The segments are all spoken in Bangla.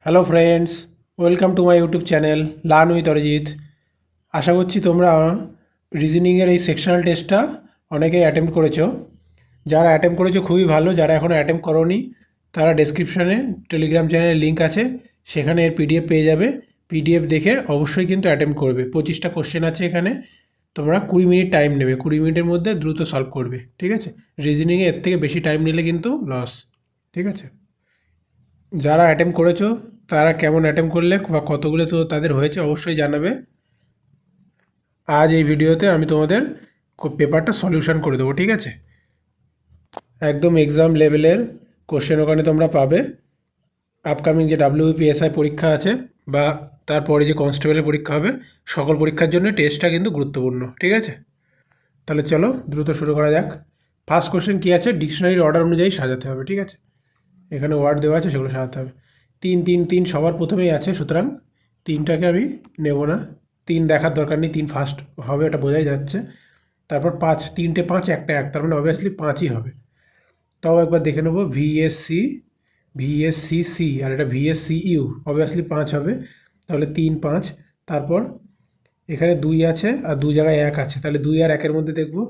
Hello friends, welcome to my YouTube channel learn with Arijit. আশা করছি তোমরা রিজনিংয়ের এই সেকশনাল টেস্টটা অনেকেই অ্যাটেম্প্ট করেছো। যারা অ্যাটেম্প্ট করেছো খুবই ভালো, যারা এখনও অ্যাটেম্প্ট করোনি তারা ডেসক্রিপশানে টেলিগ্রাম চ্যানেলের লিঙ্ক আছে, সেখানে এর পিডিএফ পেয়ে যাবে। পিডিএফ দেখে অবশ্যই কিন্তু অ্যাটেম্প্ট করবে। 25টা কোশ্চেন আছে এখানে, তোমরা 20 মিনিট টাইম নেবে, 20 মিনিটের মধ্যে দ্রুত সলভ করবে, ঠিক আছে? রিজনিংয়ে এর থেকে বেশি টাইম নিলে কিন্তু লস, ঠিক আছে? যারা অ্যাটেম্প্ট করেছো তারা কেমন অ্যাটেম্প্ট করলে বা কতগুলো তো তাদের হয়েছে অবশ্যই জানাবে। আজ এই ভিডিওতে আমি তোমাদের পেপারটা সলিউশন করে দেবো, ঠিক আছে? একদম এক্সাম লেভেলের কোশ্চেন ওখানে তোমরা পাবে। আপকামিং যে ডাব্লিউপিএসআই পরীক্ষা আছে বা তারপরে যে কনস্টেবলের পরীক্ষা হবে, সকল পরীক্ষার জন্য টেস্টটা কিন্তু গুরুত্বপূর্ণ, ঠিক আছে? তাহলে চলো দ্রুত শুরু করা যাক। ফার্স্ট কোশ্চেন কী আছে, ডিকশনারির অর্ডার অনুযায়ী সাজাতে হবে, ঠিক আছে? এখানে ওয়ার্ড দেওয়া আছে, সেগুলো সাজাতে হবে। 3 3 3 সবার প্রথমেই আছে, সুতরাং 3টাকে আমি নেব না। 3 দেখার দরকার নেই, 3 ফার্স্ট হবে, এটা বোঝাই যাচ্ছে। তারপর 5, 3টে 5 একটা 1, তার মানে অবভিয়াসলি 5ই হবে। তাও একবার দেখে নেবো, ভিএসসি ভিএসসিসি আর এটা ভিএসসিইউ, অবভিয়াসলি 5 হবে, তাহলে 3 5। তারপর এখানে 2 আছে আর 2 জায়গায় 1 আছে, তাহলে 2 আর 1-এর মধ্যে দেখবো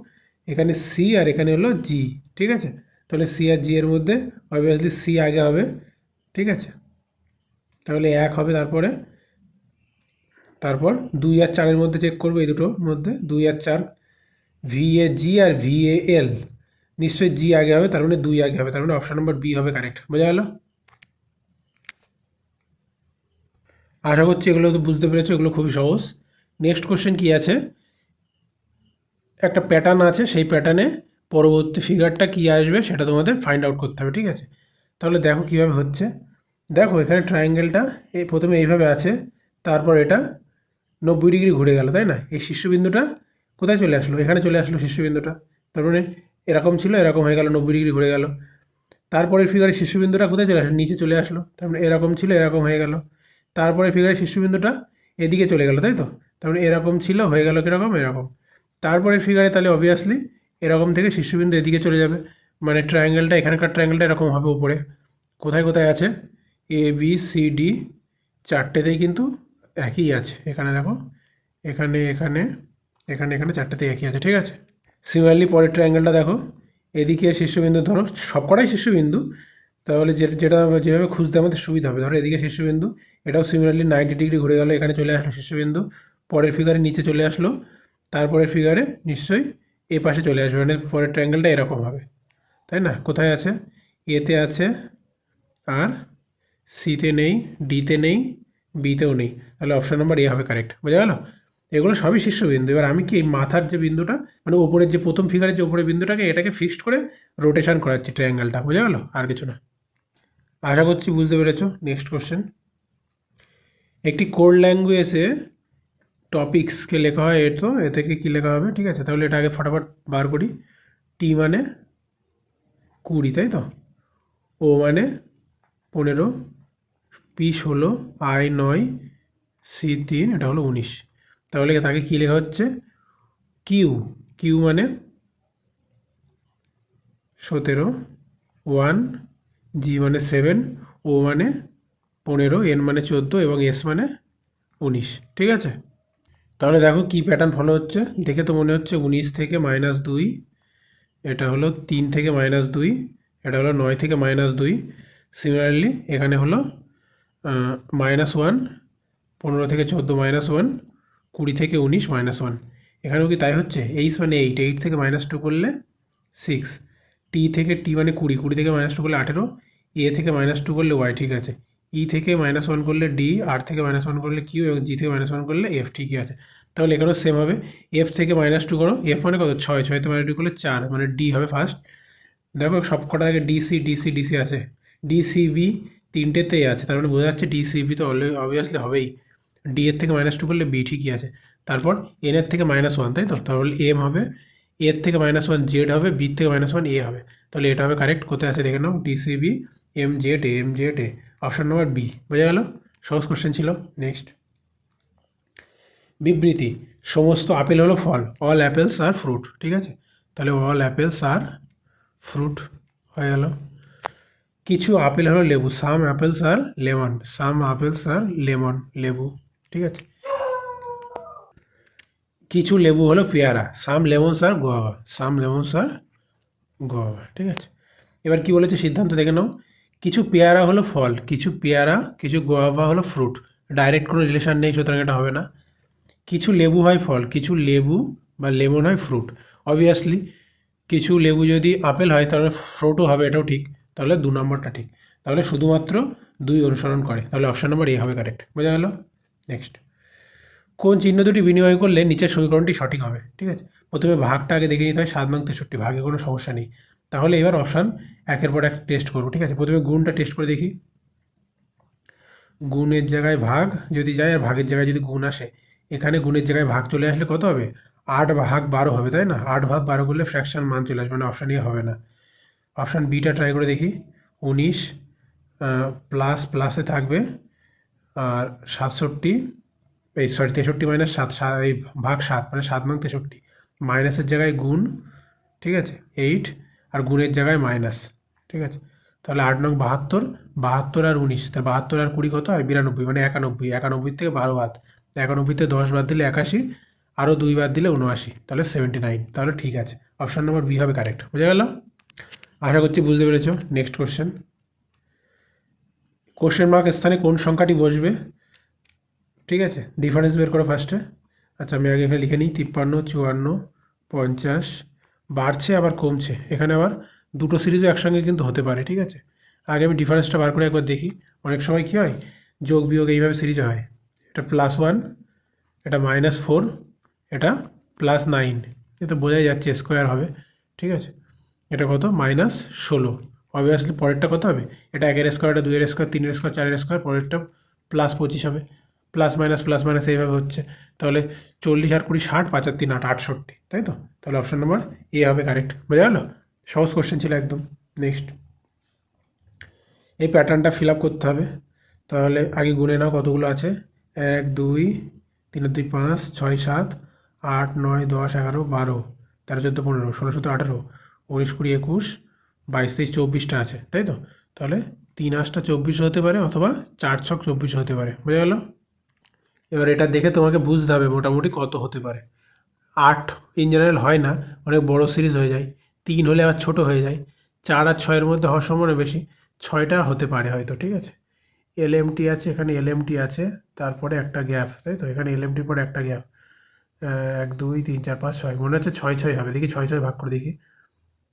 এখানে সি আর এখানে হলো জি, ঠিক আছে? তাহলে সি আর জি এর মধ্যে অবভিয়াসলি সি আগে হবে, ঠিক আছে? তাহলে 1 হবে। তারপরে তারপর 2 আর 4-এর মধ্যে চেক করবো, এই দুটোর মধ্যে 2 আর 4, ভিএ জি আর ভিএ এল, নিশ্চয়ই জি আগে হবে, তার মানে 2 আগে হবে, তার মানে অপশান নম্বর বি হবে কারেক্ট। বোঝা গেল? আশা করছি এগুলো তো বুঝতে পেরেছো, এগুলো খুবই সহজ। নেক্সট কোশ্চেন কি আছে, একটা প্যাটার্ন আছে, সেই প্যাটার্নে পরবর্তী ফিগারটা কী আসবে সেটা তোমাদের ফাইন্ড আউট করতে হবে, ঠিক আছে? তাহলে দেখো কীভাবে হচ্ছে। দেখো এখানে ট্রায়াঙ্গেলটা প্রথমে এইভাবে আছে, তারপর এটা 90 ডিগ্রি ঘুরে গেল, তাই না? এই শীর্ষবিন্দুটা কোথায় চলে আসলো, এখানে চলে আসলো শীর্ষবিন্দুটা, তার মানে এরকম ছিল, এরকম হয়ে গেল, 90 ডিগ্রি ঘুরে গেল। তারপরের ফিগারের শীর্ষবিন্দুটা কোথায় চলে আসলো, নিচে চলে আসলো, তার মানে এরকম ছিল, এরকম হয়ে গেল। তারপরে ফিগারের শীর্ষবিন্দুটা এদিকে চলে গেল, তাই তো? তার মানে এরকম ছিল, হয়ে গেল কীরকম, এরকম। তারপরে ফিগারে তাহলে অবভিয়াসলি এরকম থেকে শীর্ষবিন্দু এদিকে চলে যাবে, মানে ট্রায়াঙ্গেলটা, এখানকার ট্রায়াঙ্গেলটা এরকম হবে উপরে। কোথায় কোথায় আছে, এ বি সি ডি, চারটেতেই কিন্তু একই আছে। এখানে দেখো, এখানে এখানে এখানে এখানে চারটেতেই একই আছে, ঠিক আছে? সিমিলারলি পরের ট্রায়াঙ্গেলটা দেখো, এদিকে শীর্ষবিন্দু ধরো, সবকটাই শীর্ষবিন্দু, তাহলে যেটা যেভাবে খুঁজতে আমাদের সুবিধা হবে, ধরো এদিকে শীর্ষবিন্দু, এটাও সিমিলারলি 90 ডিগ্রি ঘুরে গেলো, এখানে চলে আসলো শীর্ষবিন্দু, পরের ফিগারে নিচে চলে আসলো, তারপরের ফিগারে নিশ্চয়ই এ পাশে চলে আসবে, মানে পরের ট্রায়াঙ্গেলটা এরকম হবে, তাই না? কোথায় আছে, এতে আছে আর সিতে নেই, ডিতে নেই, বিতেও নেই, তাহলে অপশান নাম্বার এ হবে কারেক্ট। বোঝা গেল? এগুলো সবই শীর্ষবিন্দু। এবার আমি কি এই মাথার যে বিন্দুটা, মানে ওপরের যে প্রথম ফিগারের যে ওপরের বিন্দুটাকে, এটাকে ফিক্সড করে রোটেশন করাচ্ছি ট্রায়াঙ্গেলটা। বোঝা গেল? আর কিছু না। আশা করছি বুঝতে পেরেছো। নেক্সট কোশ্চেন, একটি কোড ল্যাঙ্গুয়েজে টপিক্সকে লেখা হয়, তো এ থেকে কী লেখা হবে, ঠিক আছে? তাহলে এটা আগে ফটাফট বার করি। টি মানে 20, তাই তো? ও মানে 15, পি 16, আই 9, সি 3, এটা হলো 19। তাহলে তাকে কী লেখা হচ্ছে, কিউ। কিউ মানে 17, 1, জি মানে 7, ও মানে 15, এন মানে 14 এবং এস মানে 19, ঠিক আছে? তাহলে দেখো কী প্যাটার্ন ফলো হচ্ছে, দেখে তো মনে হচ্ছে 19 থেকে -2, এটা হলো 3 থেকে -2, এটা হলো 9 থেকে -2। সিমিলারলি এখানে হলো -1, 15 থেকে 14 -1, 20 থেকে 19 -1। এখানেও কি তাই হচ্ছে? এইচ মানে 8, 8 থেকে -2 করলে 6, টি থেকে টি মানে 20, 20 থেকে -2 করলে 18, এ থেকে -2 করলে ওয়াই, ঠিক আছে? ই থেকে -1 করলে ডি, আর থেকে -1 করলে কিউ এবং জি থেকে -1 করলে এফ, ঠিকই আছে। তাহলে এখানেও সেম হবে, এফ থেকে -2 করো, এফ মানে কত, 6, 6 থেকে -2 করলে 4, মানে ডি হবে ফার্স্ট। দেখো সব কটার আগে ডিসি ডিসি ডিসি আছে, ডিসিবি তিনটেতেই আছে, তার মানে বোঝা যাচ্ছে ডিসিবি তো অবভিয়াসলি হবেই। ডি এর থেকে -2 করলে বি, ঠিকই আছে। তারপর এন এর থেকে -1, তাই তো? তাহলে এম হবে, এর থেকে -1 জেড হবে, বির থেকে -1 এ হবে, তাহলে এটা হবে কারেক্ট। কোথায় আছে দেখে নাও, ডিসিবি এম জেড এ, এম জেড এ, অপশান নম্বর বি। বোঝা গেল? সহজ কোশ্চেন ছিল। নেক্সট, বিবৃতি, সমস্ত আপেল হলো ফল, অল অ্যাপেলস আর ফ্রুট, ঠিক আছে? তাহলে অল অ্যাপেলস আর ফ্রুট হয়ে গেল। কিছু আপেল হলো লেবু, সাম apples are lemon, some apples R lemon, লেবু, ঠিক আছে। কিছু লেবু হলো পেয়ারা, সাম লেমনস আর গোয়াভা, সাম লেমনস আর গোয়াভা, ঠিক আছে। এবার কি বলেছে সিদ্ধান্ত দেখে নাও। কিছু পেয়ারা হলো ফল, কিছু পেয়ারা, কিছু গোয়াভা হলো ফ্রুট। ডাইরেক্ট কোনো রিলেশন নেই, সুতরাং এটা হবে না। কিছু লেবু হয় ফল, কিছু লেবু বা লেমন হয় ফ্রুট। অবভিয়াসলি কিছু লেবু যদি আপেল হয় তাহলে ফ্রুটও হবে, এটাও ঠিক। তাহলে 2 নম্বরটা ঠিক। তাহলে শুধুমাত্র 2 অনুসরণ করে, তাহলে অপশান নম্বর এ হবে কারেক্ট। বোঝা গেল? নেক্সট, কোন চিহ্ন দুটি বিনিময় করলে নিচের সমীকরণটি সঠিক হবে? ঠিক আছে, প্রথমে ভাগটা আগে দেখে নিতে হয়, 7 নং 63, ভাগে কোনো সমস্যা নেই। তাহলে এবার অপশান একের পর এক টেস্ট করবো, ঠিক আছে। প্রথমে গুণটা টেস্ট করে দেখি। গুণের জায়গায় ভাগ যদি যায় আর ভাগের জায়গায় যদি গুণ আসে, এখানে গুণের জায়গায় ভাগ চলে আসলে কত হবে? 8/12 হবে, তাই না? 8/12 করলে ফ্র্যাকশন মান চলে আসবে, মানে অপশান এ হবে না। অপশান বিটা ট্রাই করে দেখি। 19 প্লাস প্লাসে থাকবে আর 67, এই সরি 63 মাইনাস 7, এই ভাগ 7 মানে 7 নং 63, মাইনাসের জায়গায় গুণ, ঠিক আছে 8, আর গুণের জায়গায় মাইনাস, ঠিক আছে। তাহলে 8 নং 72, 72 আর 19, তাহলে 72 আর 20 কত হয়? 92, মানে 91, 91 থেকে 12 বাদ, 91 থেকে 10 বাদ দিলে 81, আরও 2 বাদ দিলে 79, তাহলে 79। তাহলে ঠিক আছে, অপশান নম্বর বি হবে কারেক্ট। বোঝা গেল? আশা করছি বুঝতে পেরেছো। নেক্সট কোশ্চেন, কোশ্চেন মার্ক স্থানে কোন সংখ্যাটি বসবে? ঠিক আছে, ডিফারেন্স বের করো ফার্স্টে। আচ্ছা আমি আগে এখানে লিখে নিই, 53, 54, 50, বাড়ছে আবার কমছে, এখানে আবার দুটো সিরিজও একসঙ্গে কিন্তু হতে পারে, ঠিক আছে। আগে আমি ডিফারেন্সটা বার করে একবার দেখি। অনেক সময় কী হয়, যোগ বিয়োগ এইভাবে সিরিজ হয়। এটা +1, এটা -4, এটা +9, এ তো বোঝাই যাচ্ছে স্কোয়ার হবে, ঠিক আছে। এটা কত? -16। অবভিয়াসলি পরেরটা কত হবে? এটা 1-এর স্কোয়ার, এটা 2-এর স্কোয়ার, 3-এর স্কোয়ার, 4-এর স্কোয়ার, পরেরটা +25 হবে। প্লাস মাইনাস এইভাবে হচ্ছে। তাহলে 40 আর 20 60, 5 আর 3 8, 68, তাই তো? তাহলে অপশান নম্বর এ হবে কারেক্ট। বোঝা গেল? সহজ কোশ্চেন ছিল একদম। নেক্সট, এই প্যাটার্নটা ফিল আপ করতে হবে। তাহলে আগে গুনে নাও কতগুলো আছে। 1 2 3 2 5 6 7 8 9 10 11 12 13 14 15 16 17 18 19 20 21 22 23 24টা আছে, তাই তো? তাহলে 3 8টা 24 হতে পারে, অথবা 4 6 24 হতে পারে। বোঝা গেল? এবার এটা দেখে তোমাকে বুঝতে হবে মোটামুটি কত হতে পারে। 8 ইন জেনারেল হয় না, অনেক বড় সিরিজ হয়ে যায়। 3 হলে আবার ছোট হয়ে যায়। 4 আর 6-এর মধ্যে হওয়ার সম্ভাবনা বেশি। 6টা হতে পারে হয়তো, ঠিক আছে। এলএমটি আছে, এখানে এলএমটি আছে, তারপরে একটা গ্যাপ, তাই তো? এখানে এলএমটির পরে একটা গ্যাপ। 1 2 3 4 5 6, মনে হচ্ছে 6 6 হবে। দেখি 6 6 ভাগ করে দেখি।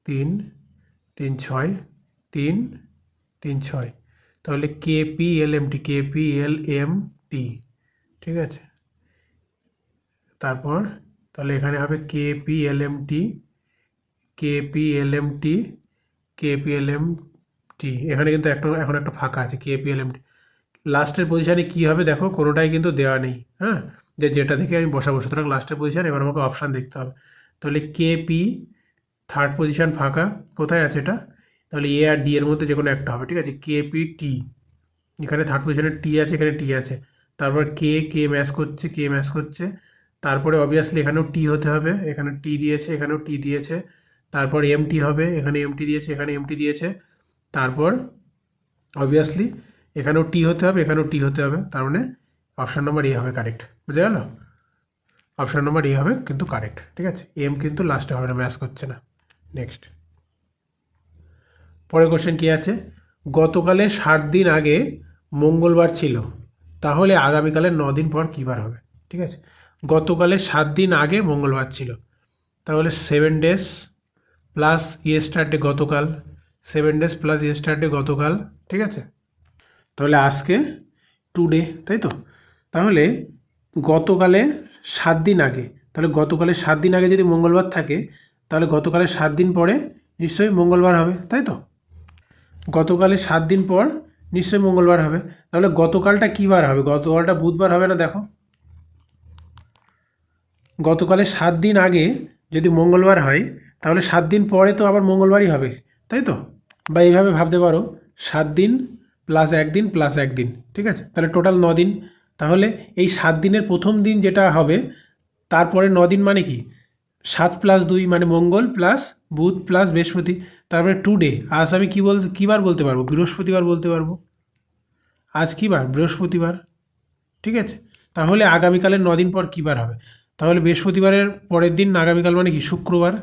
3 3 6 3 3 6, তাহলে কেপি এলএমটি, কেপি এলএমটি, ঠিক আছে। তারপর তাহলে এখানে হবে কেপিএলএমটি, কেপিএলএমটি, কেপিএলএমটি, এখানে কিন্তু এখন একটা ফাঁকা আছে, কেপিএলএমটি। লাস্টের পজিশানে কী হবে দেখো, কোনোটাই কিন্তু দেওয়া নেই, হ্যাঁ, যেটা থেকে আমি বসাবো। সুতরাং লাস্টের পজিশান, এবার আমাকে অপশান দেখতে হবে। তাহলে কেপি, থার্ড পজিশান ফাঁকা, কোথায় আছে এটা? তাহলে এ আর ডি এর মধ্যে যে কোনো একটা হবে, ঠিক আছে। কেপি টি, এখানে থার্ড পজিশনে টি আছে, এখানে টি আছে। তারপর কে ম্যাচ করছে, কে ম্যাচ করছে। তারপরে অবভিয়াসলি এখানেও টি হতে হবে, এখানে টি দিয়েছে, এখানেও টি দিয়েছে। তারপর এমটি হবে, এখানে এমটি দিয়েছে, এখানে এমটি দিয়েছে। তারপর অবভিয়াসলি এখানেও টি হতে হবে, এখানেও টি হতে হবে। তার মানে অপশান নম্বর এ হবে কারেক্ট। বুঝে গেল? অপশান নম্বর এ হবে কিন্তু কারেক্ট, ঠিক আছে। এম কিন্তু লাস্টে হবে না, ম্যাচ করছে না। নেক্সট, পরের কোশ্চেন কী আছে? গতকালে 7 দিন আগে মঙ্গলবার ছিল, তাহলে আগামীকালের 9 দিন পর কী বার হবে? ঠিক আছে, গতকালে 7 দিন আগে মঙ্গলবার ছিল, তাহলে 7 ডেজ প্লাস ইয়েস্টারডে গতকাল, 7 ডেজ প্লাস ইয়েস্টারডে গতকাল, ঠিক আছে। তাহলে আজকে টুডে, তাই তো? তাহলে গতকালে 7 দিন আগে, তাহলে গতকালে 7 দিন আগে যদি মঙ্গলবার থাকে, তাহলে গতকালে 7 দিন পরে নিশ্চয়ই মঙ্গলবার হবে, তাই তো? গতকালে 7 দিন পর নিশ্চয়ই মঙ্গলবার হবে। তাহলে গতকালটা কী বার হবে? গতকালটা বুধবার হবে না? দেখো, গতকালে 7 দিন আগে যদি মঙ্গলবার হয়, তাহলে 7 দিন পরে তো আবার মঙ্গলবারই হবে, তাই তো? বা এইভাবে ভাবতে পারো, 7 দিন প্লাস 1 দিন প্লাস 1 দিন, ঠিক আছে। তাহলে টোটাল 9 দিন। তাহলে এই 7 দিনের প্রথম দিন যেটা হবে, তারপরে 9 দিন মানে কি? 7 + 2 মানে মঙ্গল প্লাস বুধ প্লাস বৃহস্পতি। তারপরে টুডে, আজ আমি কী বার বলতে পারবো? বৃহস্পতিবার বলতে পারবো। আজ কী বার? বৃহস্পতিবার। ঠিক আছে, তাহলে আগামীকালের 9 দিন পর কী বার হবে? তাহলে বৃহস্পতিবারের পরের দিন আগামীকাল মানে কি? শুক্রবার।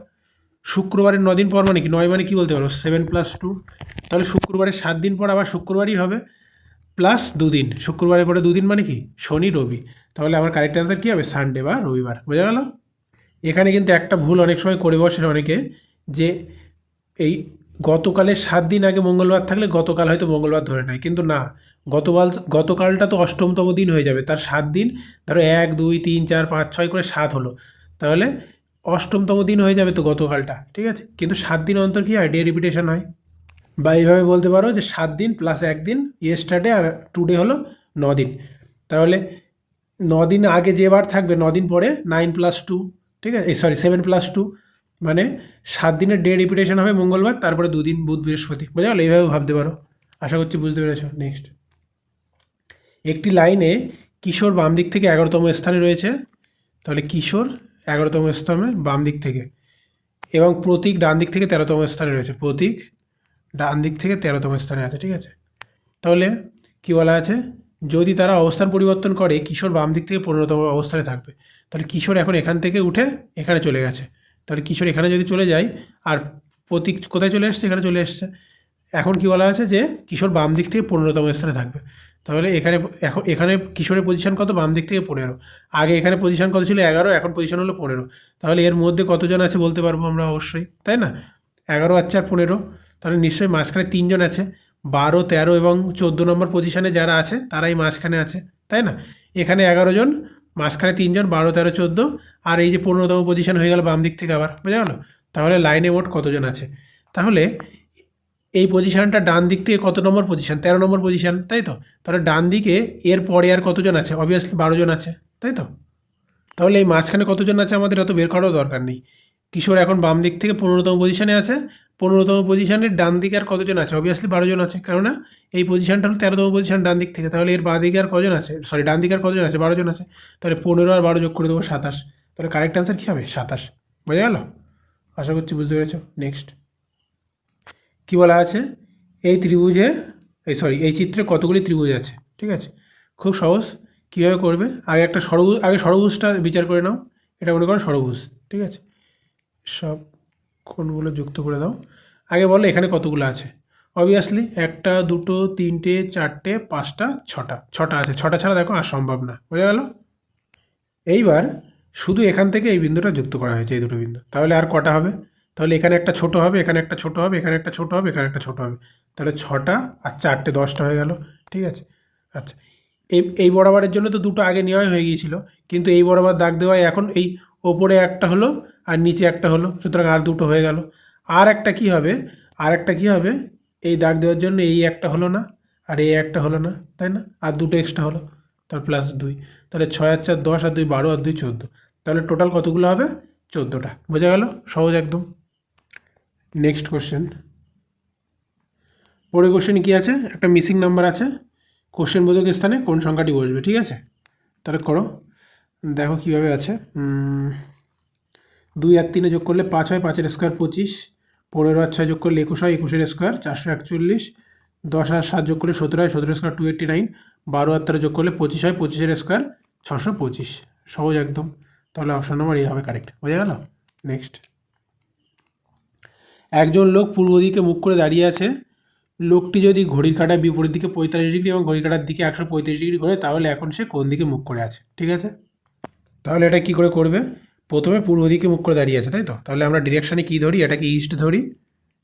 শুক্রবারের 9 দিন পর মানে কি? 9 মানে কী বলতে পারবো? 7+2। তাহলে শুক্রবারের 7 দিন পর আবার শুক্রবারই হবে, প্লাস 2 দিন। শুক্রবারের পরে 2 দিন মানে কি? শনি রবি। তাহলে আমার কারেক্ট অ্যান্সার কী হবে? সানডে বা রবিবার। বোঝা গেল? এখানে কিন্তু একটা ভুল অনেক সময় করে বসে অনেকে, যে এই গতকালের 7 দিন আগে মঙ্গলবার থাকলে গতকাল হয়তো মঙ্গলবার ধরে নেয়, কিন্তু না, গতকালটা তো অষ্টমতম দিন হয়ে যাবে, তার 7 দিন, ধরো 1 2 3 4 5 6 করে 7 হলো, তাহলে অষ্টমতম দিন হয়ে যাবে তো গতকালটা। ঠিক আছে, কিন্তু 7 দিন অন্তর কী হয়? ডে রিপিটেশন হয়। বা এইভাবে বলতে পারো যে 7 দিন প্লাস 1 দিন, ইয়েস্টারডে আর টুডে হলো 9 দিন। তাহলে 9 দিন আগে যে বার থাকবে 9 দিন পরে 9+2, ঠিক আছে, সরি 7+2, মানে 7 দিনের ডে রিপিটেশন হবে মঙ্গলবার, তারপরে 2 দিন বুধ বৃহস্পতি। বোঝা গেল? এইভাবে ভাবতে পারো। আশা করছি বুঝতে পেরেছো। নেক্সট, একটি লাইনে কিশোর বাম দিক থেকে 11তম স্থানে রয়েছে। তাহলে কিশোর 11তম স্থানে বাম দিক থেকে, এবং প্রতীক ডান দিক থেকে 13তম স্থানে রয়েছে। প্রতীক ডান দিক থেকে 13তম স্থানে আছে। ঠিক আছে, তাহলে কি বলা আছে? যদি তারা অবস্থান পরিবর্তন করে কিশোর বাম দিক থেকে 15তম অবস্থানে থাকবে। তাহলে কিশোর এখন এখান থেকে উঠে এখানে চলে গেছে। তাহলে কিশোর এখানে যদি চলে যায়, আর প্রতীক কোথায় চলে এসছে? এখানে চলে এসছে। এখন কি বলা আছে? যে কিশোর বাম দিক থেকে 15তম স্থানে থাকবে। তাহলে এখানে কিশোরের পজিশন কত? বাম দিক থেকে 15। আগে এখানে পজিশন কত ছিল? 11, এখন পজিশন হলো 15। তাহলে এর মধ্যে কতজন আছে বলতে পারবো আমরা অবশ্যই, তাই না? 11 আছে আর 15, তাহলে নিশ্চয়ই মাঝখানে 3জন আছে। 12, 13 এবং 14 নম্বর পজিশনে যারা আছে তারাই মাঝখানে আছে, তাই না? এখানে 11 জন, মাঝখানে 3জন, 12, 13, 14, আর এই যে 15তম পজিশন হয়ে গেল বাম দিক থেকে আবার। বোঝা গেল? তাহলে লাইনে মোট কতজন আছে? তাহলে এই পজিশানটা ডান দিক থেকে কত নম্বর পজিশান? 13 নম্বর পজিশান, তাই তো? তাহলে ডান দিকে এর পরে আর কতজন আছে? অবভিয়াসলি 12জন আছে, তাই তো? তাহলে এই মাঝখানে কতজন আছে আমাদের এত বের করারও দরকার নেই। কিশোর এখন বাম দিক থেকে 15তম পজিশানে আছে। 15তম পজিশানের ডান দিকে আর কতজন আছে? অবভিয়াসলি 12জন আছে, কেননা এই পজিশানটা হলো 13তম পজিশান ডান দিক থেকে। তাহলে এর বাঁ দিকে আর কজন আছে? সরি, ডান দিকে আর কতজন আছে? 12জন আছে। তাহলে 15 আর 12 যোগ করে দেবো 27। তাহলে কারেক্ট অ্যান্সার কী হবে? 27। বোঝা গেল? আশা করছি বুঝতে পেরেছো। নেক্সট, কী বলা আছে? এই ত্রিভুজে, এই চিত্রে কতগুলি ত্রিভুজ আছে? ঠিক আছে, খুব সহজ। কীভাবে করবে? আগে ষড়ভুজটা বিচার করে নাও। এটা মনে করো ষড়ভুজ। ঠিক আছে, সব কোণগুলো যুক্ত করে দাও। আগে বলো এখানে কতগুলো আছে? অবভিয়াসলি 1 2 3 4 5 6টা আছে। 6টা ছাড়া দেখো আর সম্ভব না। বোঝা গেল? এইবার শুধু এখান থেকে এই বিন্দুটা যুক্ত করা হয়েছে, এই দুটো বিন্দু। তাহলে আর কটা হবে? তাহলে এখানে একটা ছোট হবে, এখানে একটা ছোট হবে, এখানে একটা ছোট হবে, এখানে একটা ছোট হবে। তাহলে 6টা আর 4টে 10টা হয়ে গেল। ঠিক আছে, আচ্ছা, এই বরাবরের জন্য তো দুটো আগে নেওয়াই হয়ে গিয়েছিল, কিন্তু এই বরাবর দাগ দেওয়ায় এখন এই ওপরে একটা হলো আর নিচে একটা হলো, সুতরাং আর দুটো হয়ে গেল। আর একটা কি হবে? এই দাগ দেওয়ার জন্য এই একটা হলো না, আর এই একটা হলো না, তাই না? আর দুটো এক্সট্রা হলো, তার +2। তাহলে 6 আর 4 10, আর 2 12, আর 2 14। তাহলে টোটাল কতগুলো হবে? 14টা। বোঝা গেল? সহজ একদম। Next question. পরের কোশ্চেন কী আছে? একটা মিসিং নাম্বার আছে, কোশ্চেন বোধকের স্থানে কোন সংখ্যাটি বসবে? ঠিক আছে, তাহলে করো। দেখো কীভাবে আছে। 2 আর 3 যোগ করলে 5 হয়, 5-এর স্কোয়ার 25। 15 আর 6 যোগ করলে 21 হয়, 21-এর স্কোয়ার 441। 10 আর 7 যোগ করলে 17 হয়, 17-এর স্কোয়ার 289। 12 আর 13 যোগ করলে 25 হয়, 25-এর স্কোয়ার 625। সহজ একদম। তাহলে অপশন নম্বর এই হবে কারেক্ট। বোঝা গেল? নেক্সট, একজন লোক পূর্ব দিকে মুখ করে দাঁড়িয়ে আছে। লোকটি যদি ঘড়ির কাঁটার বিপরীত দিকে 45 ডিগ্রি এবং ঘড়ির কাঁটার দিকে 135 ডিগ্রি ঘোরে, তাহলে এখন সে কোন দিকে মুখ করে আছে? ঠিক আছে, তাহলে এটা কী করে করবে? প্রথমে পূর্ব দিকে মুখ করে দাঁড়িয়ে আছে, তাই তো? তাহলে আমরা ডিরেকশানে কী ধরি? এটাকে ইস্ট ধরি,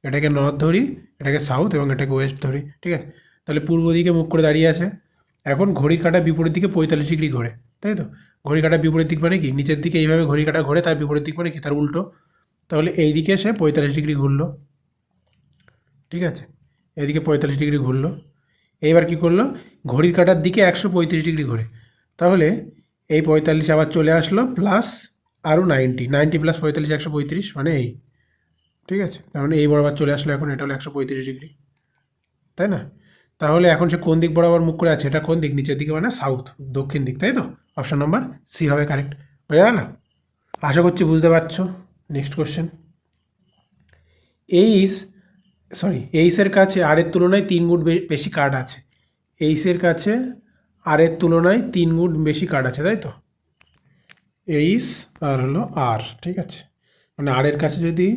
এটাকে নর্থ ধরি, এটাকে সাউথ এবং এটাকে ওয়েস্ট ধরি। ঠিক আছে, তাহলে পূর্ব দিকে মুখ করে দাঁড়িয়ে আছে। এখন ঘড়ির কাঁটার বিপরীত দিকে 45 ডিগ্রি ঘোরে, তাই তো? ঘড়ির কাঁটার বিপরীত দিক মানে কি? নিচের দিকে এইভাবে ঘড়ির কাঁটা ঘোরে, তার বিপরীত দিক মানে কি? তার উল্টো। তাহলে এই দিকে সে 45 ডিগ্রি ঘুরলো। ঠিক আছে, এদিকে 45 ডিগ্রি ঘুরলো। এইবার কি করলো? ঘড়ির কাঁটার দিকে 135 ডিগ্রি ঘোরে। তাহলে এই 45 আবার চলে আসলো, প্লাস আরও 90 প্লাস 45 135, মানে এই। ঠিক আছে, তার মানে এই বরাবর চলে আসলো। এখন এটা হলো 135 ডিগ্রি, তাই না? তাহলে এখন সে কোন দিক বরাবর মুখ করে আছে? এটা কোন দিক? নিচের দিকে, মানে সাউথ, দক্ষিণ দিক, তাই তো? অপশন নাম্বার সি হবে কারেক্ট। বোঝা গেল? আশা করছি বুঝতে পারছো। Next question, A is sorry, এইচের কাছে আর এর তুলনায় 3 গুণ বেশি কার্ড আছে। এইচের কাছে আর এর তুলনায় 3 গুণ বেশি কার্ড আছে, তাই তো? এইচ আর হলো আর, ঠিক আছে? মানে আর এর কাছে যদি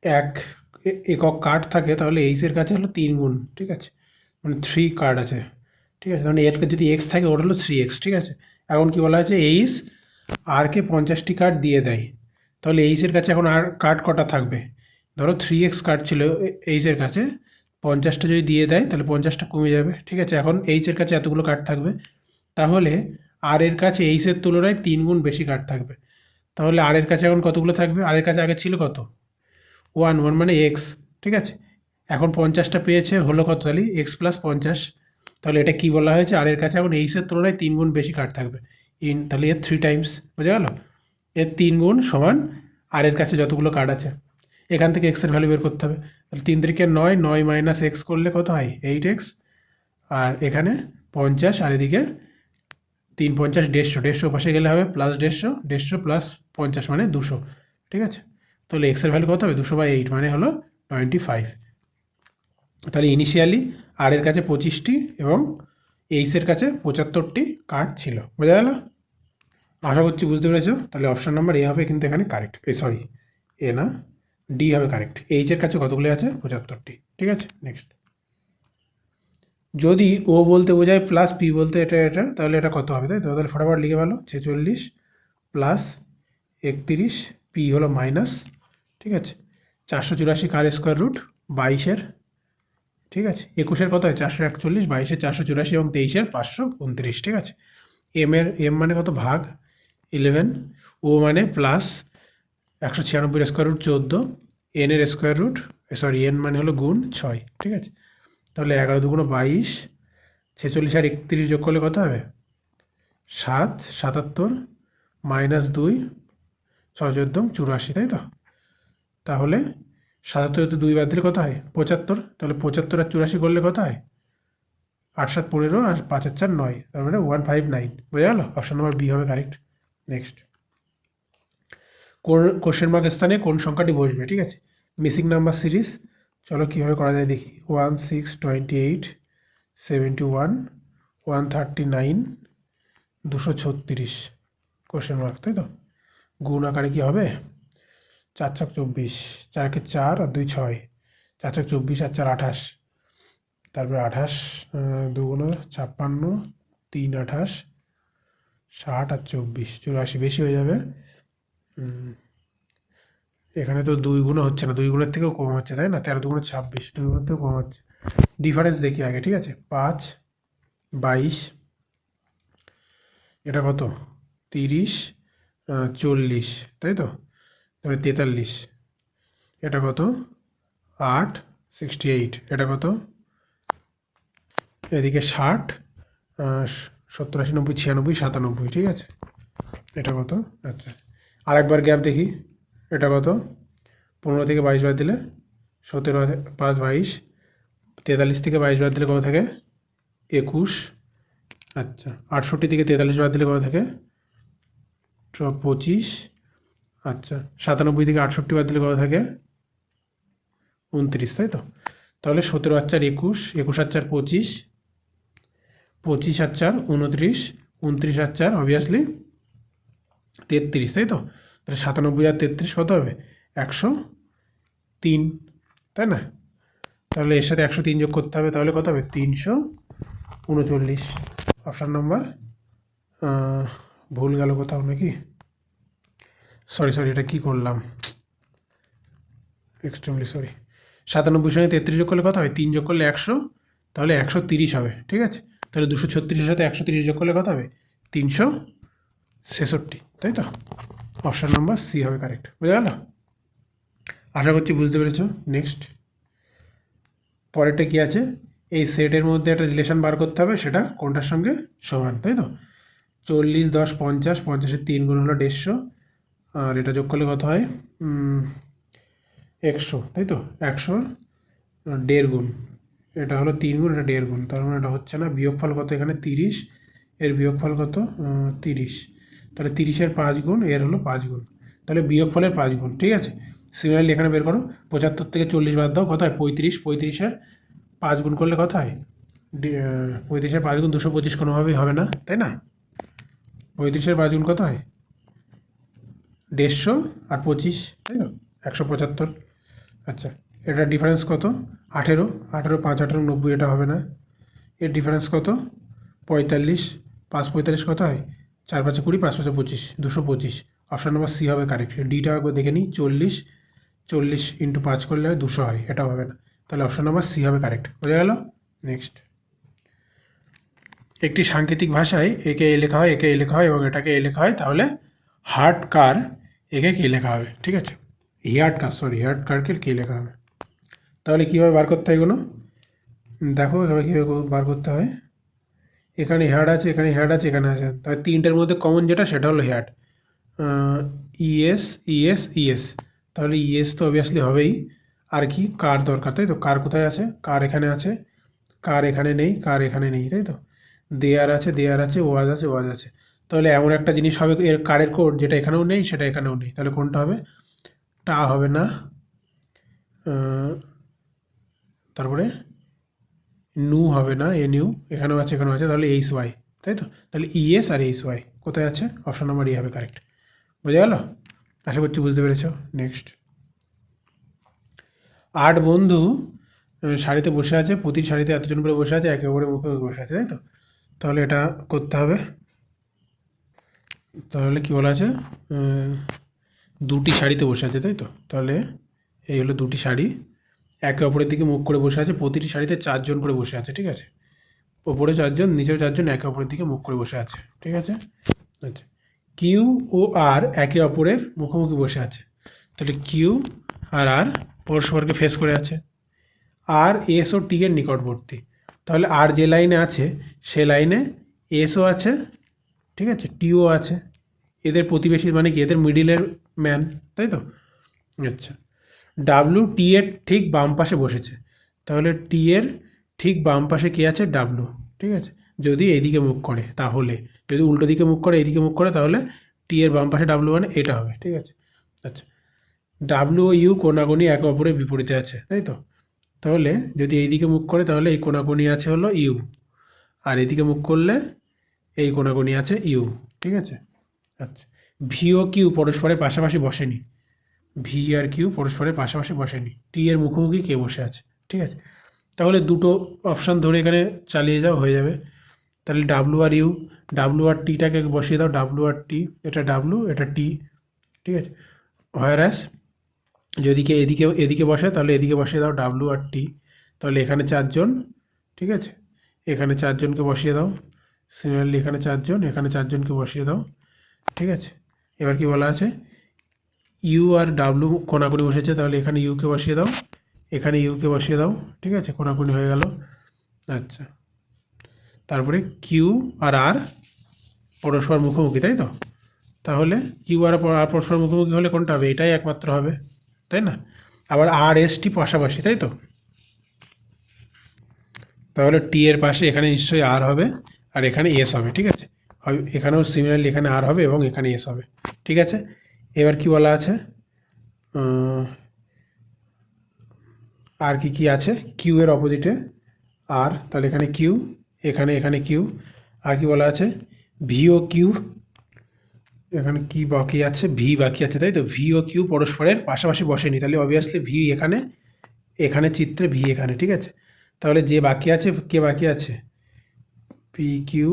এক একক কার্ড থাকে তাহলে এইচের কাছে হলো 3 গুণ, ঠিক আছে? মানে 3 কার্ড আছে, ঠিক আছে? মানে এর যদি এক্স থাকে ওর হলো 3x, ঠিক আছে? এখন কি বলা হয়েছে, এইচ আরকে 50টি কার্ড দিয়ে দেয়, তাহলে এইচের কাছে এখন আর কার্ড কটা থাকবে? ধরো 3x কার্ড ছিল এইচের কাছে, 50টা যদি দিয়ে দেয় তাহলে 50টা কমে যাবে, ঠিক আছে? এখন এইচের কাছে এতগুলো কার্ড থাকবে, তাহলে আর এর কাছে এইচের তুলনায় 3 গুণ বেশি কার্ড থাকবে। তাহলে আর এর কাছে এখন কতগুলো থাকবে? আর এর কাছে আগে ছিল কত? 1 মানে এক্স, ঠিক আছে? এখন 50টা পেয়েছে, হলো কত তাহলে? X plus 50। তাহলে এটা কি বলা হয়েছে, আর এর কাছে এখন এইচের তুলনায় 3 গুণ বেশি কার্ড থাকবে। তাহলে এর 3 টাইমস, বোঝা গেল? এর 3 গুণ সমান আর এর কাছে যতগুলো কার্ড আছে। এখান থেকে এক্সের ভ্যালু বের করতে হবে। তাহলে 3 3 9, 9 মাইনাস এক্স করলে কত হয়? 8x। আর এখানে 50, আর এদিকে 3 50 150, 150 পাশে গেলে হবে প্লাস 150, 150 প্লাস 50 মানে 200, ঠিক আছে? তাহলে এক্সের ভ্যালু কত হবে? 200/8 মানে হলো 25। তাহলে ইনিশিয়ালি আর এর কাছে 25টি এবং এইচের কাছে 75টি কার্ড ছিল, বোঝা গেল? আশা করছি বুঝতে পেরেছো। তাহলে অপশন নাম্বার এ হবে কিন্তু এখানে কারেক্ট, সরি এ না, ডি হবে কারেক্ট। এইচের কাছে কতগুলো আছে? 75টি, ঠিক আছে? নেক্সট, যদি ও বলতে বোঝায় প্লাস পি বলতে এটা তাহলে এটা কত হবে? তাই তো, তাহলে ফটাফট লিখে ভালো, 46 প্লাস 31, পি হলো মাইনাস, ঠিক আছে? 484 কার স্কোয়ার রুট 22-এর, ঠিক আছে? 21-এর কত হয়? 441, 22-এর 484 এবং 23-এর 529, ঠিক আছে? এম মানে কত? ভাগ 11, ও মানে প্লাস 196 স্কোয়ার রুট 14, এর স্কোয়ার রুট, সরি এন মানে হলো গুণ 6, ঠিক আছে? তাহলে 11 দুগুণ 22, 46 আর 31 যোগ করলে কত হবে? 7 77 মাইনাস 2 6 14 84, তাই তো? তাহলে 77 2 বাদ দিলে কত হয়? 75। তাহলে 75 আর 84 করলে কত হয়? 8 7 15 আর 5 আর 4 9, তার মানে 159, বোঝা গেল? অপশন নাম্বার বি হবে কারেক্ট। নেক্সট, কোন কোশ্চেন মার্ক স্থানে কোন সংখ্যাটি বসবে, ঠিক আছে? মিসিং নাম্বার সিরিজ, চলো কীভাবে করা যায় দেখি। 16 28 71 139 236 কোশ্চেন মার্ক, তাই তো? গুণ আকারে কি হবে? 4 4 24, 4 4 আর 2 6, 4 4 24 আর 4 28, তারপরে 28 2 56, 3 28 60 আর 24 84, বেশি হয়ে যাবে। এখানে তো 2 গুণও হচ্ছে না, 2 গুণের থেকেও কম হচ্ছে, তাই না? 13 2 26, 2 গুণের থেকেও কম হচ্ছে। ডিফারেন্স দেখি আগে, ঠিক আছে? 5 22, এটা কত? 30 40, তাই তো? তবে 43, এটা কত? 8 68, এটা কত? এদিকে 60 70 80 90 96 97, ঠিক আছে? এটা কত? আচ্ছা, আরেকবার গ্যাপ দেখি, এটা কত? 15 থেকে 22 বাদ দিলে 17 5 22, 43 থেকে 22 বাদ দিলে কত থাকে? 21। আচ্ছা, 68 থেকে 43 বাদ দিলে কত থাকে? 25। আচ্ছা, 97 থেকে 68 বাদ দিলে কত থাকে? 29, তাই তো? তাহলে 17 আর 4 21, 21 আর 4 25, 25 আর 4 29, 29 আর 4 অবভিয়াসলি 33, তাই তো? তাহলে 97 আর 33 কত হবে? 103, তাই না? তাহলে এর সাথে 103 যোগ করতে হবে, তাহলে কত হবে? 339। অপশান নাম্বার, ভুল গেল কোথাও নাকি? সরি এটা কী করলাম, এক্সট্রিমলি সরি। 97 সঙ্গে 33 যোগ করলে কত হবে? 3 যোগ করলে 100, তাহলে 130 হবে, ঠিক আছে? তাহলে 236-এর সাথে 130 যোগ করলে কত হবে? 366, তাই তো? অপশান নাম্বার সি হবে কারেক্ট, বুঝা গেল? আশা করছি বুঝতে পেরেছো। নেক্সট, পরেরটা কি আছে? এই সেটের মধ্যে একটা রিলেশন বার করতে হবে, সেটা কোনটার সঙ্গে সমান, তাই তো? 40 10 50, 50-এর 3 গুণ হলো 150, আর এটা যোগ করলে কত হয়? 100, তাই তো? 100 1.5 গুণ, এটা হলো 3 গুণ, এটা 1.5 গুণ, তার মানে এটা হচ্ছে না। বিয়োগফল কত এখানে? 30, এর বিয়োগফল কত? 30, তাহলে 30-এর 5 গুণ, এর হলো 5 গুণ, তাহলে বিয়োগফলের 5 গুণ, ঠিক আছে? সিমিলারলি এখানে বের করো, 75 থেকে 40 বাদ দাও, কত হয় 35, 35-এর 5 গুণ করলে কত হয় 35-এর 5 গুণ 225 কোনোভাবেই হবে না, তাই না? 35-এর 5 গুণ কত হয় 150 আর 25, তাই না? 175। আচ্ছা, এটা ডিফারেন্স কত 18, 18 5 18 90, এটা হবে না। এর ডিফারেন্স কত 45, 5 45 কত হয় 4 5 20, 5 5 25, 225। অপশান নাম্বার সি হবে কারেক্ট। ডিটা একবার দেখে নিই, 40 40 ইন্টু 5 করলে 200 হয়, এটাও হবে না। তাহলে অপশান নাম্বার সি হবে কারেক্ট। বোঝা গেল? নেক্সট, একটি সাংকেতিক ভাষায় একে এ লেখা হয়, একে এ লেখা হয় এবং এটাকে এ লেখা হয়, তাহলে হার্ট কার একে কে লেখা হবে? ঠিক আছে, হিয়ার্ট কারকে কে লেখা হবে? তাহলে কীভাবে বার করতে হয় এগুলো দেখো, এভাবে কীভাবে বার করতে হয়। এখানে হেয়ার্ড আছে, এখানে হেয়ার্ড আছে, এখানে আছে, তাহলে তিনটের মধ্যে কমন যেটা সেটা হলো হেয়ার্ড। ইএস ইএস ইএস, তাহলে ইএস তো অবভিয়াসলি হবেই। আর কি কার দরকার, তাই তো? কার কোথায় আছে? কার এখানে আছে, কার এখানে নেই, কার এখানে নেই, তাই তো? দেয়ার আছে, দেয়ার আছে, ওয়াজ আছে, ওয়াজ আছে। তাহলে এমন একটা জিনিস হবে এর কারের কোড যেটা এখানেও নেই সেটা এখানেও নেই, তাহলে কোনটা হবে? টা হবে না, তারপরে নু হবে না, এ নিউ, এখানেও আছে, এখানেও আছে, তাহলে এইচ ওয়াই, তাই তো? তাহলে ইএস আর এইচ ওয়াই কোথায় আছে? অপশন নাম্বার ই হবে কারেক্ট। বোঝা গেল? আশা করছি বুঝতে পেরেছ। নেক্সট, 8 বন্ধু সারিতে বসে আছে, প্রতি সারিতে এতজন করে বসে আছে, একে অপরের মুখোমুখি বসে আছে, তাই তো? তাহলে এটা করতে হবে। তাহলে কি বলা আছে, দুটি সারিতে বসে আছে, তাই তো? তাহলে এই হলো দুটি শাড়ি, একে অপরের দিকে মুখ করে বসে আছে, প্রতিটি শাড়িতে 4 জন করে বসে আছে, ঠিক আছে? ওপরে 4 জন, নিচেও 4 জন, একে অপরের দিকে মুখ করে বসে আছে, ঠিক আছে? আচ্ছা, কিউ ও আর একে অপরের মুখোমুখি বসে আছে, তাহলে কিউ আর আর পরস্পরকে ফেস করে আছে। আর এস ও টি এর নিকটবর্তী, তাহলে আর যে লাইনে আছে সে লাইনে এসও আছে, ঠিক আছে, টিও আছে। এদের প্রতিবেশী মানে কি, এদের মিডিলের ম্যান, তাই তো? আচ্ছা, ডাব্লু টি এর ঠিক বাম পাশে বসেছে, তাহলে টি এর ঠিক বাম পাশে কে আছে? ডাব্লু, ঠিক আছে? যদি এইদিকে মুখ করে, তাহলে যদি উল্টো দিকে মুখ করে, এইদিকে মুখ করে, তাহলে টি এর বাম পাশে ডাব্লু মানে এটা হবে, ঠিক আছে? আচ্ছা, ডাব্লু ও ইউ কোনাকুনি একে অপরের বিপরীতে আছে, তাই তো? তাহলে যদি এইদিকে মুখ করে তাহলে এই কোনাকুনি আছে হলো ইউ, আর এইদিকে মুখ করলে এই কোনাকুনি আছে ইউ, ঠিক আছে? আচ্ছা, ভি ও কিউ পরস্পরের পাশাপাশি বসেনি, ভি আর কিউ পরস্পরের পাশাপাশি বসেনি, টি এর মুখোমুখি কে বসে আছে, ঠিক আছে? তাহলে দুটো অপশান ধরে এখানে চালিয়ে যাও, হয়ে যাবে। তাহলে ডাব্লু আর ইউ, ডাব্লু আর টিটাকে বসিয়ে দাও, ডাব্লু আর টি, এটা ডাব্লু, এটা টি, ঠিক আছে? হোয়ারাস যদি কে এদিকে এদিকে বসে তাহলে এদিকে বসিয়ে দাও ডাব্লু আর টি, তাহলে এখানে 4 জন, ঠিক আছে? এখানে 4 জনকে বসিয়ে দাও, সিমিলারলি এখানে 4 জন, এখানে 4 জনকে বসিয়ে দাও, ঠিক আছে? এবার কি বলা আছে, ইউ আর ডাব্লু কোনাকুনি বসেছে, তাহলে এখানে ইউকে বসিয়ে দাও, এখানে ইউকে বসিয়ে দাও, ঠিক আছে? কোনাকুনি হয়ে গেল। আচ্ছা, তারপরে কিউ আর আর পরস্পর মুখোমুখি, তাই তো? তাহলে কিউ আর পরস্পর মুখোমুখি হলে কোনটা হবে? এটাই একমাত্র হবে, তাই না? আবার আর এস টি পাশাপাশি, তাই তো? তাহলে টি এর পাশে এখানে নিশ্চয়ই আর হবে, আর এখানে এস হবে, ঠিক আছে? এখানেও সিমিলারলি এখানে আর হবে এবং এখানে এস হবে, ঠিক আছে? এবার কি বলা আছে, আর কি কি আছে, কিউ এর অপোজিটে আর, তাহলে এখানে কিউ, এখানে এখানে কিউ, আর কি বলা আছে, ভি ও কিউ, এখানে কি বাকি আছে, ভি বাকি আছে, তাই তো? ভি ও কিউ পরস্পরের পাশাপাশি বসেনি, তাহলে অবভিয়াসলি ভি এখানে, এখানে চিত্রে ভি এখানে, ঠিক আছে? তাহলে যে বাকি আছে, কে বাকি আছে, পি কিউ,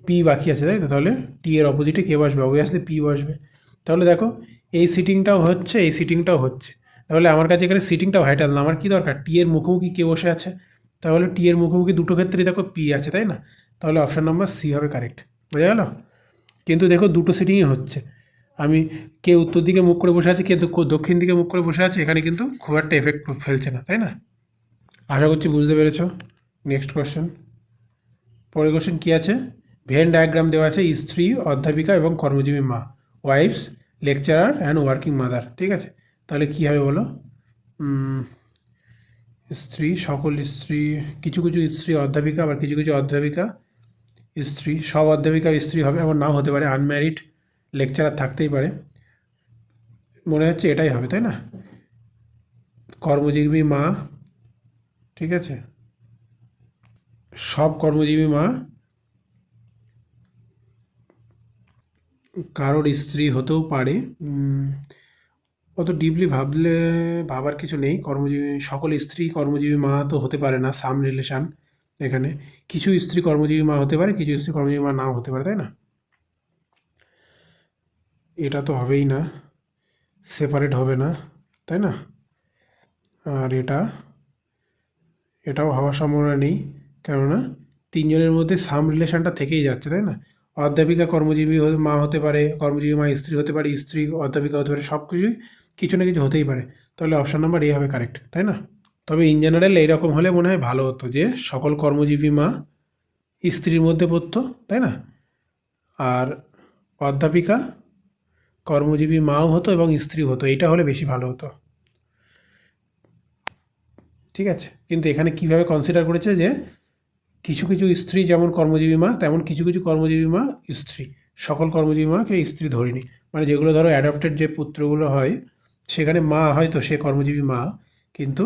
পি বাকি আছে, তাই তো? তাহলে টি এর অপোজিটে কে বসবে? অবভিয়াসলি পি বসবে। তাহলে দেখো এই সিটিংটাও হচ্ছে, এই সিটিংটাও হচ্ছে, তাহলে আমার কাছে এখানে সিটিংটা ভাইটাল না, আমার কি দরকার, টি এর মুখোমুখি কে বসে আছে, তাহলে টি এর মুখোমুখি দুটো ক্ষেত্রেই দেখো পি আছে, তাই না? তাহলে অপশান নাম্বার সি হবে কারেক্ট। বোঝা গেল? কিন্তু দেখো দুটো সিটিংই হচ্ছে, আমি কে উত্তর দিকে মুখ করে বসে আছে, কে দক্ষিণ দিকে মুখ করে বসে আছে, এখানে কিন্তু খুব একটা এফেক্ট ফেলছে না, তাই না? আশা করছি বুঝতে পেরেছ। নেক্সট কোয়েশ্চেন, পরের কোয়েশ্চেন কী আছে, ভেন ডায়াগ্রাম দেওয়া আছে, স্ত্রী, অধ্যাপিকা এবং কর্মজীবী মা, wife's, lecturer and working mother, ঠিক আছে? তাহলে কী হবে বলো, স্ত্রী, সকল স্ত্রী, কিছু কিছু স্ত্রী অধ্যাপিকা, আবার কিছু কিছু অধ্যাপিকা স্ত্রী, সব অধ্যাপিকা স্ত্রী হবে, আবার নাও হতে পারে, আনম্যারিড লেকচারার থাকতেই পারে, মনে হচ্ছে এটাই হবে, তাই না? কর্মজীবী মা, ঠিক আছে, সব কর্মজীবী মা কারোর স্ত্রী হতেও পারে। অত ডিপলি ভাবার কিছু নেই। কর্মজীবী সকল স্ত্রী কর্মজীবী মা তো হতে পারে না, সাম রিলেশান এখানে। কিছু স্ত্রী কর্মজীবী মা হতে পারে, কিছু স্ত্রী কর্মজীবী মা নাও হতে পারে, তাই না? এটা তো হবেই না, সেপারেট হবে না, তাই না? আর এটাও হওয়ার সম্ভাবনা নেই, কেননা তিনজনের মধ্যে সাম রিলেশনটা থেকেই যাচ্ছে, তাই না? অধ্যাপিকা কর্মজীবী মা হতে পারে, কর্মজীবী মা স্ত্রী হতে পারে, স্ত্রী অধ্যাপিকা হতে পারে, সব কিছুই কিছু না কিছু হতেই পারে। তাহলে অপশান নাম্বার এ হবে কারেক্ট, তাই না? তবে ইন জেনারেল এইরকম হলে মনে হয় ভালো হতো, যে সকল কর্মজীবী মা স্ত্রীর মধ্যে পড়তো, তাই না? আর অধ্যাপিকা কর্মজীবী মাও হতো এবং স্ত্রী হতো, এটা হলে বেশি ভালো হতো, ঠিক আছে? কিন্তু এখানে কিভাবে কনসিডার করেছে যে কিছু কিছু স্ত্রী যেমন কর্মজীবী মা, তেমন কিছু কিছু কর্মজীবী মা স্ত্রী, সকল কর্মজীবী মাকে স্ত্রী ধরিনি। মানে যেগুলো ধরো অ্যাডপ্টেড যে পুত্রগুলো হয়, সেখানে মা হয়তো সে কর্মজীবী মা, কিন্তু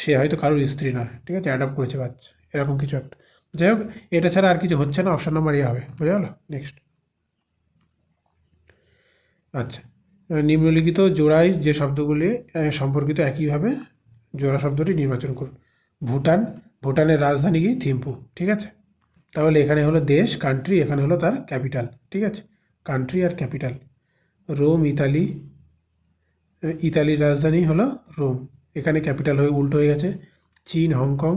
সে হয়তো কারোর স্ত্রী না, ঠিক আছে, অ্যাডপ্ট করেছে বাচ্চা, এরকম কিছু একটা। যাই হোক, এটা ছাড়া আর কিছু হচ্ছে না, অপশান নাম্বার এ হবে, বোঝা গেল? নেক্সট। আচ্ছা, নিম্নলিখিত জোড়ায় যে শব্দগুলি সম্পর্কিত একইভাবে জোড়া শব্দটি নির্বাচন করুন। ভুটান, ভুটানের রাজধানী কি? থিম্পু, ঠিক আছে? তাহলে এখানে হলো দেশ, কান্ট্রি, এখানে হলো তার ক্যাপিটাল, ঠিক আছে? কান্ট্রি আর ক্যাপিটাল। রোম, ইতালি, ইতালির রাজধানী হলো রোম, এখানে ক্যাপিটাল হয়ে উল্টো হয়ে গেছে। চীন, হংকং,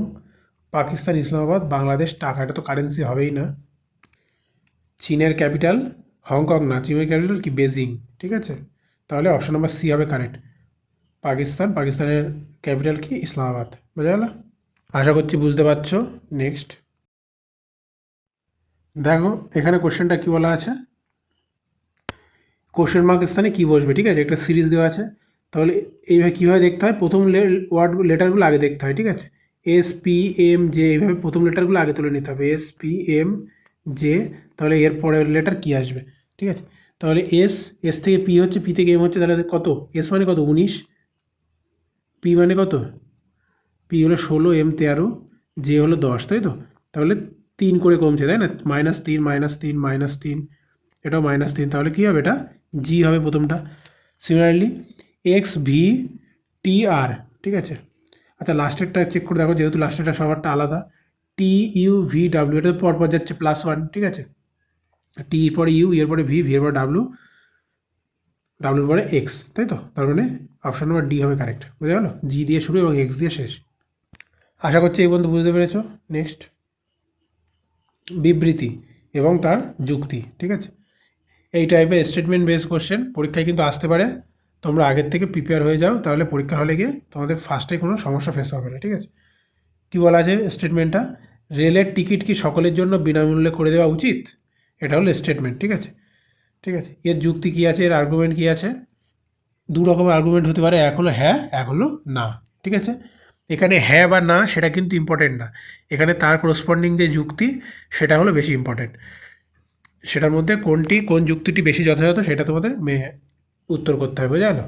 পাকিস্তান, ইসলামাবাদ, বাংলাদেশ টাকা, এটা তো কারেন্সি হবেই না। চীনের ক্যাপিটাল হংকং না, চীনের ক্যাপিটাল কি? বেজিং, ঠিক আছে? তাহলে অপশন নাম্বার সি হবে কারেক্ট। পাকিস্তান, পাকিস্তানের ক্যাপিটাল কি? ইসলামাবাদ, বোঝা গেল? আশা করছি বুঝতে পারছো। নেক্সট দেখো, এখানে কোশ্চেনটা কি বলা আছে, কোশ্চেন মার্ক স্থানে কী বসবে, ঠিক আছে? একটা সিরিজ দেওয়া আছে, তাহলে এইভাবে কীভাবে দেখতে হয়, প্রথম ওয়ার্ড লেটারগুলো আগে দেখতে হয়, ঠিক আছে? এস, পি, এম, জে, এইভাবে প্রথম লেটারগুলো আগে তুলে নিতে হবে, এস, পি, এম, জে। তাহলে এর পরের লেটার কী আসবে, ঠিক আছে? তাহলে এস থেকে পি হচ্ছে, পি থেকে এম হচ্ছে, তাহলে কত? এস মানে কত? 19, পি মানে কত? পি হলো 16, এম 13, জে হলো 10, তাই তো? তাহলে 3 করে কমছে, তাই না? -3, -3, -3, এটাও -3, তাহলে কী হবে? এটা জি হবে প্রথমটা। সিমিলারলি এক্স, ভি, টি, আর, ঠিক আছে? আচ্ছা, লাস্টেরটা চেক করে দেখো, যেহেতু লাস্টেরটা সবারটা আলাদা। টি, ইউ, ভি, ডাব্লিউ, এটা পরপর যাচ্ছে +1, ঠিক আছে? টি এর পরে ইউ, এর পরে ভি, ভি এর পরে ডাব্লিউ, ডাব্লিউর পরে এক্স, তাই তো? তার মানে অপশন নাম্বার ডি হবে কারেক্ট, বুঝে গেল? জি দিয়ে শুরু এবং এক্স দিয়ে শেষ। আশা করছি এই পর্যন্ত বুঝতে পেরেছো। নেক্সট, বিবৃতি এবং তার যুক্তি, ঠিক আছে? এই টাইপের স্টেটমেন্ট বেস কোশ্চেন পরীক্ষায় কিন্তু আসতে পারে, তোমরা আগের থেকে প্রিপেয়ার হয়ে যাও, তাহলে পরীক্ষা হলে গিয়ে তোমাদের ফার্স্টে কোনো সমস্যা ফেস হবে না, ঠিক আছে? কী বলা আছে স্টেটমেন্টটা? রেলের টিকিট কি সকলের জন্য বিনামূল্যে করে দেওয়া উচিত? এটা হলো স্টেটমেন্ট, ঠিক আছে? ঠিক আছে, এর যুক্তি কী আছে, এর আর্গুমেন্ট কী আছে? দু রকমের আর্গুমেন্ট হতে পারে, এক হলো হ্যাঁ, এক হলো না, ঠিক আছে? এখানে হ্যাঁ বা না সেটা কিন্তু ইম্পর্টেন্ট না, এখানে তার করসপন্ডিং যে যুক্তি সেটা হলো বেশি ইম্পর্টেন্ট। সেটার মধ্যে কোন যুক্তিটি বেশি যথাযথ সেটা তোমাদের উত্তর করতে হবে, বোঝা গেল?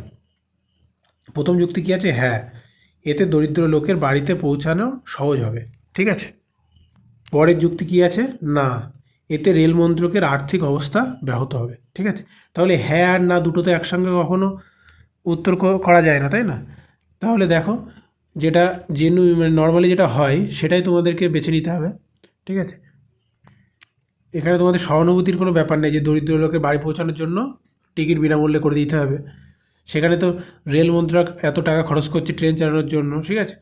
প্রথম যুক্তি কী আছে? হ্যাঁ, এতে দরিদ্র লোকের বাড়িতে পৌঁছানো সহজ হবে, ঠিক আছে? পরের যুক্তি কী আছে? না, এতে রেল মন্ত্রকের আর্থিক অবস্থা ব্যাহত হবে, ঠিক আছে? তাহলে হ্যাঁ আর না দুটো তো একসঙ্গে কখনো উত্তর করা যায় না, তাই না? তাহলে দেখো, যেটা মানে নর্মালি যেটা হয় সেটাই তোমাদেরকে বেছে নিতে হবে, ঠিক আছে? এখানে তোমাদের সহানুভূতির কোনো ব্যাপার নেই যে দরিদ্র লোকের বাড়ি পৌঁছানোর জন্য টিকিট বিনামূল্যে করে দিতে হবে। সেখানে তো রেল মন্ত্রক এত টাকা খরচ করছে ট্রেন চালানোর জন্য, ঠিক আছে?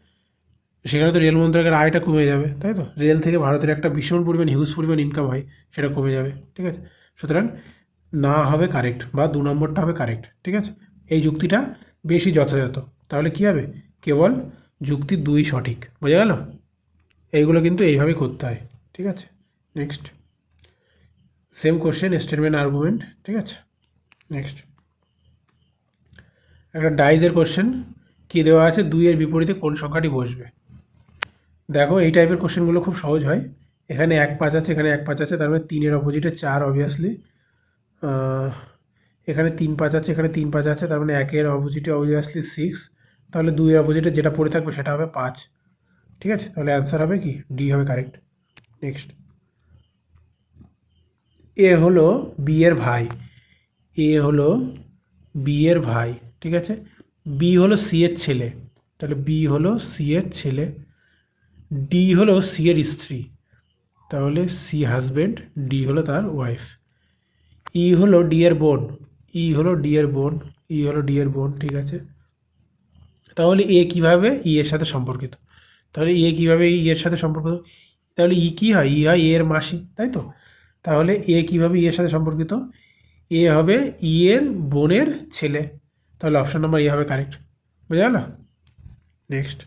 সেখানে তো রেল মন্ত্রকের আয়টা কমে যাবে, তাই তো? রেল থেকে ভারতের একটা ভীষণ পরিমাণ হিউজ পরিমাণ ইনকাম হয়, সেটা কমে যাবে, ঠিক আছে? সুতরাং না হবে কারেক্ট, বা 2 নম্বরটা হবে কারেক্ট, ঠিক আছে? এই যুক্তিটা বেশি যথাযথ। তাহলে কী হবে? কেবল যুক্তি 2 সঠিক, বোঝা গেল? এইগুলো কিন্তু এইভাবেই করতে হয়, ঠিক আছে? Next, same question, statement, argument, ঠিক আছে? নেক্সট, একটা ডাইজের কোশ্চেন কী দেওয়া আছে? 2 এর বিপরীতে কোন সংখ্যাটি বসবে? দেখো, এই টাইপের কোশ্চেনগুলো খুব সহজ হয়। এখানে 1 5 আছে, এখানে 1 5 আছে, তার মানে 3 এর অপোজিটে 4, অবভিয়াসলি। এখানে 3 5 আছে, এখানে 3 5 আছে, তার মানে 1-এর অপোজিটে অবভিয়াসলি 6, তাহলে 2-এর অপোজিটে যেটা পড়ে থাকবে সেটা হবে 5। ঠিক আছে, তাহলে অ্যান্সার হবে কি ডি হবে কারেক্ট। নেক্সট, এ হলো বি এর ভাই, এ হলো বি এর ভাই, ঠিক আছে। বি হলো সি এর ছেলে, তাহলে বি হলো সি এর ছেলে। ডি হলো সি এর স্ত্রী, তাহলে সি হাজব্যান্ড, ডি হলো তার ওয়াইফ। ই হলো ডি এর বোন, ই হলো ডি এর বোন, ই হলো ডি এর বোন, ঠিক আছে। তাহলে এ কীভাবে ই এর সাথে সম্পর্কিত, তাহলে এ কীভাবে ই এর সাথে সম্পর্কিত, তাহলে ই কী হয়, ই হয় এ এর মাসি, তাই তো। তাহলে এ কীভাবে ই এর সাথে সম্পর্কিত, এ হবে ই এর বোনের ছেলে, তাহলে অপশন নাম্বার এ হবে কারেক্ট। বুঝা গেল। নেক্সট,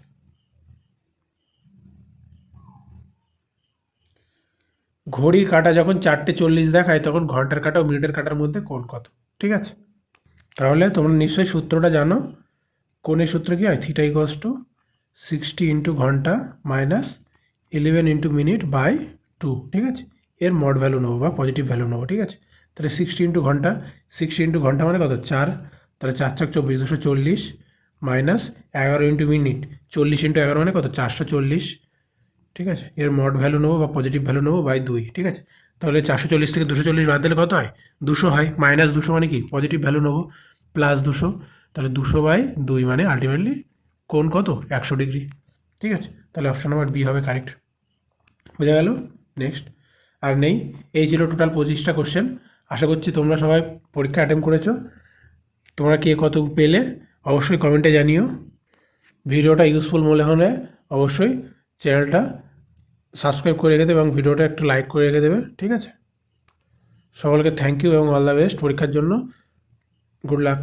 ঘড়ির কাঁটা যখন 4:40 দেখায় তখন ঘন্টার কাঁটা ও মিনিটের কাঁটার মধ্যে কোণ কত, ঠিক আছে। তাহলে তোমরা নিশ্চয়ই সূত্রটা জানো, কোণের সূত্র কী হয়, থিটা ইকুয়ালস টু 60 ইন্টু ঘন্টা মাইনাস 11 ইন্টু মিনিট বাই 2, ঠিক আছে। এর মড ভ্যালু নেবো বা পজিটিভ ভ্যালু নেবো, ঠিক আছে। তাহলে 60 ইন্টু ঘন্টা, 60 ইন্টু ঘন্টা মানে কত 4, তাহলে 4 × 24 240 মাইনাস 11 ইন্টু মিনিট, 40 ইন্টু 11 মানে কত 440, ঠিক আছে। এর মড ভ্যালু নেবো বা পজিটিভ ভ্যালু নেবো বাই 2, ঠিক আছে। তাহলে 440 থেকে 240 বাদ দিলে কত হয়, 200 হয়। মাইনাস 200 মানে কি পজিটিভ ভ্যালু নেবো, প্লাস 200, তাহলে 200/2 মানে আলটিমেটলি কোণ কত 100 ডিগ্রি, ঠিক আছে। তাহলে অপশন নাম্বার বি হবে কারেক্ট। বোঝা গেল। নেক্সট, আর নেই। এই ছিল টোটাল 25টা কোশ্চেন। আশা করছি তোমরা সবাই পরীক্ষা অ্যাটেম্প করেছো। তোমরা কে কত পেলে অবশ্যই কমেন্টে জানিও। ভিডিওটা ইউজফুল মনে হলে অবশ্যই চ্যানেলটা সাবস্ক্রাইব করে রেখে দেবে এবং ভিডিওটা একটু লাইক করে রেখে দেবে, ঠিক আছে। সকলকে থ্যাংক ইউ এবং অল দ্য বেস্ট পরীক্ষার জন্য। Good luck.